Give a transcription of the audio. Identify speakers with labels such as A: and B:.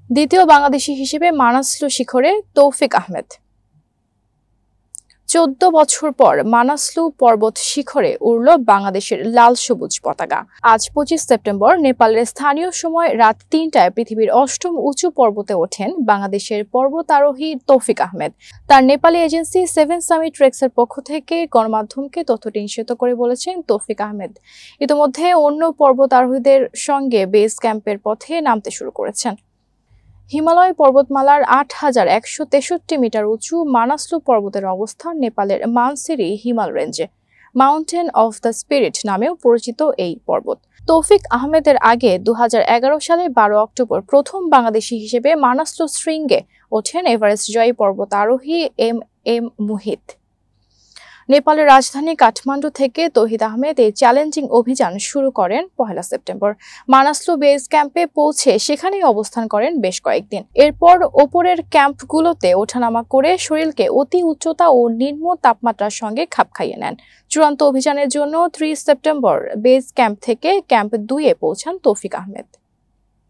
A: দ্বিতীয় বাংলাদেশি হিসেবে মানাসলু শিখরে তৌফিক আহমেদ। 14 বছর পর মানাসলু পর্বত শিখরে উড়ল বাংলাদেশের লাল সবুজ পতাকা। আজ 25 সেপ্টেম্বর নেপালের স্থানীয় সময় রাত 3টায় পৃথিবীর 8ম উঁচু পর্বতে ওঠেন বাংলাদেশের পর্বতারোহী তৌফিক আহমেদ। তার নেপালি এজেন্সি 7 সামিট ট্রেক্সের পক্ষ থেকে গণমাধ্যমকে তথ্যটি নিশ্চিত করে বলেছেন তৌফিক আহমেদ ইতিমধ্যে অন্য পর্বতারোহীদের সঙ্গে বেস ক্যাম্পের পথে নামতে শুরু করেছেন। হিমালয় পর্বতমালার 8163 মিটার উঁচু মানাসলু পর্বতের অবস্থান নেপালের মানসিরি হিমাল রেঞ্জে। মাউন্টেন অফ দ্য স্পিরিট নামেও পরিচিত এই পর্বত। তৌফিক আহমেদের আগে 2011 সালের 12 অক্টোবর প্রথম বাংলাদেশি হিসেবে মানাসলু শৃঙ্গে ওঠেন এভারেস্ট জয়ী পর্বতারোহী এম মুহিত। নেপালের রাজধানী কাঠমান্ডু থেকে তৌহিদ আহমেদ এই চ্যালেঞ্জিং অভিযান শুরু করেন 1 সেপ্টেম্বর। মানাসলু বেস ক্যাম্পে পৌঁছে সেখানেই অবস্থান করেন বেশ কয়েকদিন। এরপর ওপরের ক্যাম্পগুলোতে ওঠানামা করে শরীরকে অতি উচ্চতা ও নিম্ন তাপমাত্রার সঙ্গে খাপ খাইয়ে নেন। চূড়ান্ত অভিযানের জন্য 3 সেপ্টেম্বর বেস ক্যাম্প থেকে ক্যাম্প 2-এ পৌঁছান তৌফিক আহমেদ।